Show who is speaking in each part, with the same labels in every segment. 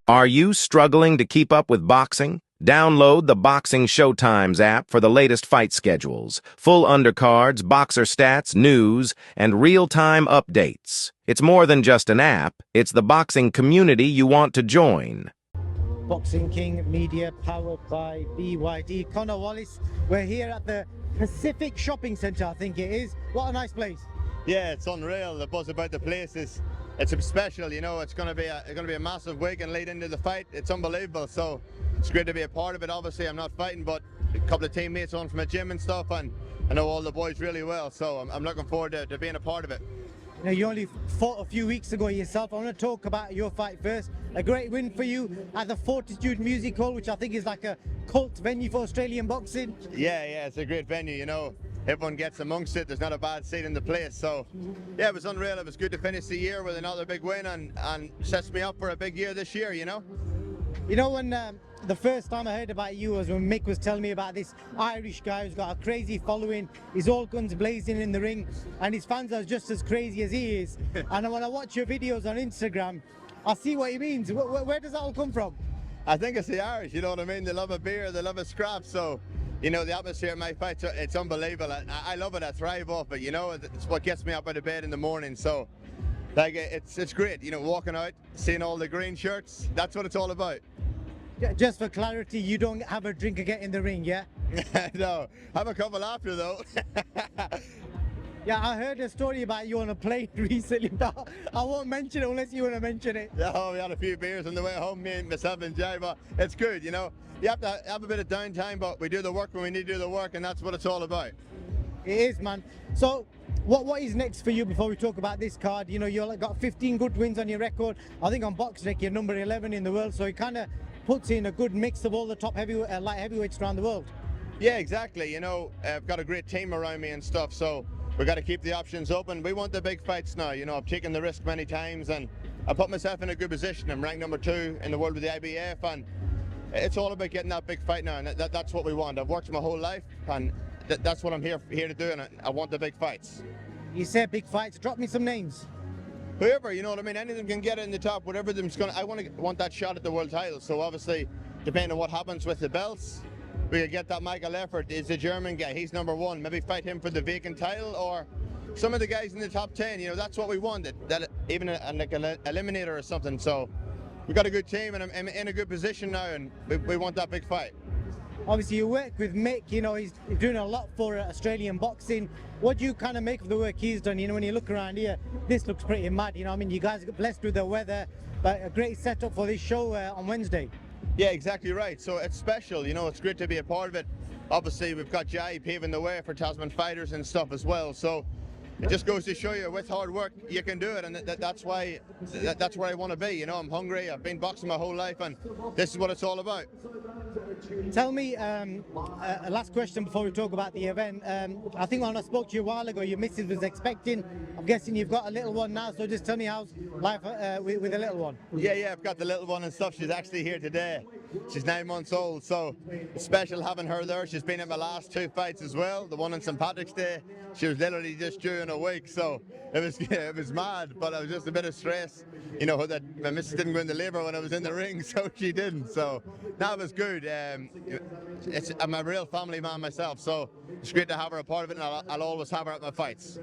Speaker 1: Are you struggling to keep up with boxing? Download the Boxing Showtimes app for the latest fight schedules, full undercards, boxer stats, news, and real-time updates. It's more than just an app, it's the boxing community you want to join.
Speaker 2: Boxing King Media, powered by BYD. Conor Wallace, we're here at the Pacific Shopping Centre, I think it is. What a nice place.
Speaker 3: Yeah, it's unreal. The buzz about the place is it's special. You know, it's going to be a massive weekend lead into the fight. It's unbelievable. So it's great to be a part of it. Obviously, I'm not fighting, but a couple of teammates on from a gym and stuff, and I know all the boys really well. So I'm looking forward to being a part of it.
Speaker 2: Now, you only fought a few weeks ago yourself. I want to talk about your fight first. A great win for you at the Fortitude Music Hall, which I think is like a cult venue for Australian boxing.
Speaker 3: Yeah, it's a great venue. You know, everyone gets amongst it. There's not a bad seat in the place. So yeah, it was unreal. It was good to finish the year with another big win and sets me up for a big year this year, you know.
Speaker 2: You know, when the first time I heard about you was when Mick was telling me about this Irish guy who's got a crazy following. He's all guns blazing in the ring, and his fans are just as crazy as he is. And when I watch your videos on Instagram, I see what he means. Where does that all come from?
Speaker 3: I think it's the Irish, you know what I mean? They love a beer, they love a scrap. So, you know, the atmosphere at my fights, it's unbelievable. I love it, I thrive off it, you know? It's what gets me up out of bed in the morning. So, like, it's great, you know, walking out, seeing all the green shirts, that's what it's all about.
Speaker 2: Just for clarity, you don't have a drink again in the ring, yeah?
Speaker 3: No, have a couple after though.
Speaker 2: Yeah, I heard a story about you on a plane recently, but I won't mention it unless you want to mention it.
Speaker 3: Yeah, we had a few beers on the way home, myself and Jay, but it's good, you know. You have to have a bit of downtime, but we do the work when we need to do the work, and that's what it's all about.
Speaker 2: It is, man. So, what is next for you before we talk about this card? You know, you've got 15 good wins on your record. I think on BoxRec you're number 11 in the world, so it kind of puts in a good mix of all the top light heavyweights around the world.
Speaker 3: Yeah, exactly. You know, I've got a great team around me and stuff, so we've got to keep the options open. We want the big fights now. You know, I've taken the risk many times, and I put myself in a good position. I'm ranked number 2 in the world with the IBF, and it's all about getting that big fight now, and that's what we want. I've worked my whole life, and that's what I'm here to do, and I want the big fights.
Speaker 2: You said big fights. Drop me some names.
Speaker 3: Whoever, you know what I mean, any of them can get it in the top, whatever them's gonna. I want that shot at the world title. So obviously, depending on what happens with the belts, we could get that Michael Effort is the German guy. He's number 1. Maybe fight him for the vacant title, or some of the guys in the top 10. You know, that's what we want. That even like an eliminator or something. So we got a good team, and I'm in a good position now, and we want that big fight.
Speaker 2: Obviously, you work with Mick. You know, he's doing a lot for Australian boxing. What do you kind of make of the work he's done? You know, when you look around here, this looks pretty mad. You know, I mean, you guys got blessed with the weather, but a great setup for this show on Wednesday.
Speaker 3: Yeah, exactly right. So it's special. You know, it's great to be a part of it. Obviously, we've got Jai paving the way for Tasman fighters and stuff as well. So it just goes to show you, with hard work, you can do it, and that's why that's where I want to be. You know, I'm hungry. I've been boxing my whole life, and this is what it's all about.
Speaker 2: Tell me, a last question before we talk about the event. I think when I spoke to you a while ago, your missus was expecting. I'm guessing you've got a little one now, so just tell me how's life with a little one.
Speaker 3: Yeah, I've got the little one and stuff. She's actually here today. She's 9 months old, so it's special having her there. She's been at my last 2 fights as well. The one on St. Patrick's Day, she was literally just due in a week, so it was mad, but it was just a bit of stress. You know, that my missus didn't go into labour when I was in the ring, so she didn't. So that was good. I'm a real family man myself, so it's great to have her a part of it, and I'll always have her at my fights.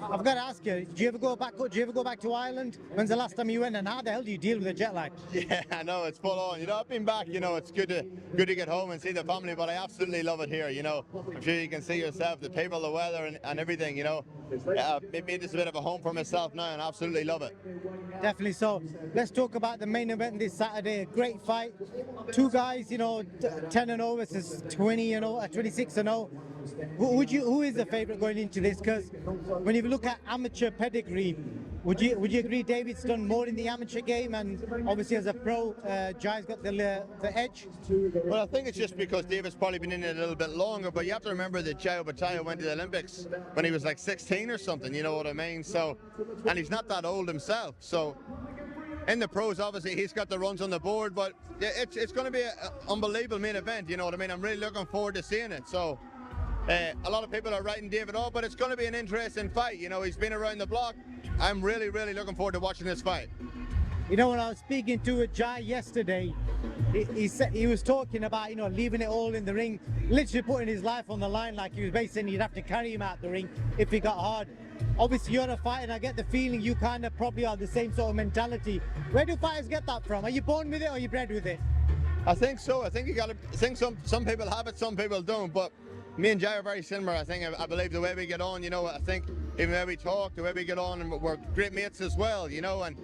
Speaker 2: I've got to ask you, do you ever go back to Ireland? When's the last time you went, and how the hell do you deal with the jet lag?
Speaker 3: Yeah, I know, it's full on. You know, I've been back. You know, it's good to get home and see the family, but I absolutely love it here. You know, I'm sure you can see yourself, the people, the weather, and everything. You know, it made this a bit of a home for myself now, and I absolutely love it.
Speaker 2: Definitely so. Let's talk about the main event this Saturday. A great fight. 2 guys, you know, 10-0 versus 26-0. Who is the favourite going into this? Because when you look at amateur pedigree, would you agree David's done more in the amateur game, and obviously as a pro, Jai's got the edge?
Speaker 3: Well, I think it's just because David's probably been in it a little bit longer, but you have to remember that Jai OPETAIA went to the Olympics when he was like 16 or something, you know what I mean? So, and he's not that old himself, so in the pros, obviously, he's got the runs on the board, but it's going to be an unbelievable main event, you know what I mean? I'm really looking forward to seeing it, so a lot of people are writing David off, but it's going to be an interesting fight. You know, he's been around the block. I'm really, really looking forward to watching this fight.
Speaker 2: You know, when I was speaking to Jai yesterday, he said he was talking about, you know, leaving it all in the ring, literally putting his life on the line. Like he was basically saying you'd have to carry him out the ring if he got hard. Obviously, you're a fighter, and I get the feeling you kind of probably are the same sort of mentality. Where do fighters get that from? Are you born with it or are you bred with it?
Speaker 3: I think so. I think you got to. I think some people have it, some people don't. But me and Jai are very similar. I believe the way we get on. You know, I think even the way we talk, the way we get on, and we're great mates as well. You know, and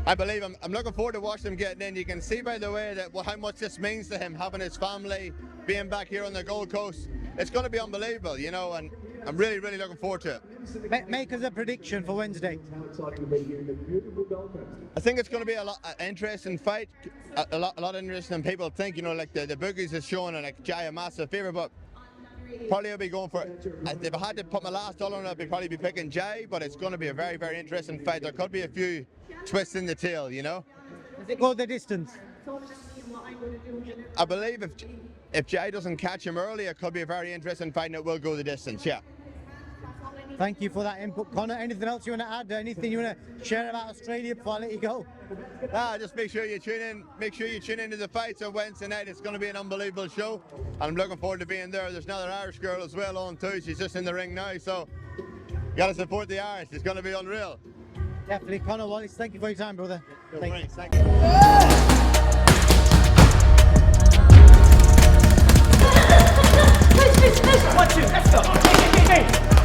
Speaker 3: I believe I'm looking forward to watching him getting in. You can see by the way that how much this means to him, having his family, being back here on the Gold Coast. It's going to be unbelievable. You know, and I'm really looking forward to it.
Speaker 2: Make us a prediction for Wednesday.
Speaker 3: I think it's going to be an interesting fight. A lot interesting than people think. You know, like the bookies is showing like Jai a massive favourite, but probably I'll be going for it. If I had to put my last dollar on it, I'd probably be picking Jai, but it's going to be a very interesting fight. There could be a few twists in the tail, you know.
Speaker 2: Does it go the distance?
Speaker 3: I believe if Jai doesn't catch him early, it could be a very interesting fight and it will go the distance, yeah.
Speaker 2: Thank you for that input, Conor. Anything else you want to add? Anything you want to share about Australia before I let you go?
Speaker 3: Just make sure you tune in. Make sure you tune into the fights on Wednesday night. It's going to be an unbelievable show. I'm looking forward to being there. There's another Irish girl as well on too. She's just in the ring now, so you got to support the Irish. It's going to be unreal.
Speaker 2: Definitely. Conor Wallace, thank you for your time, brother.
Speaker 3: Thank you.
Speaker 4: One, two, let's go. Hey, hey, hey, hey.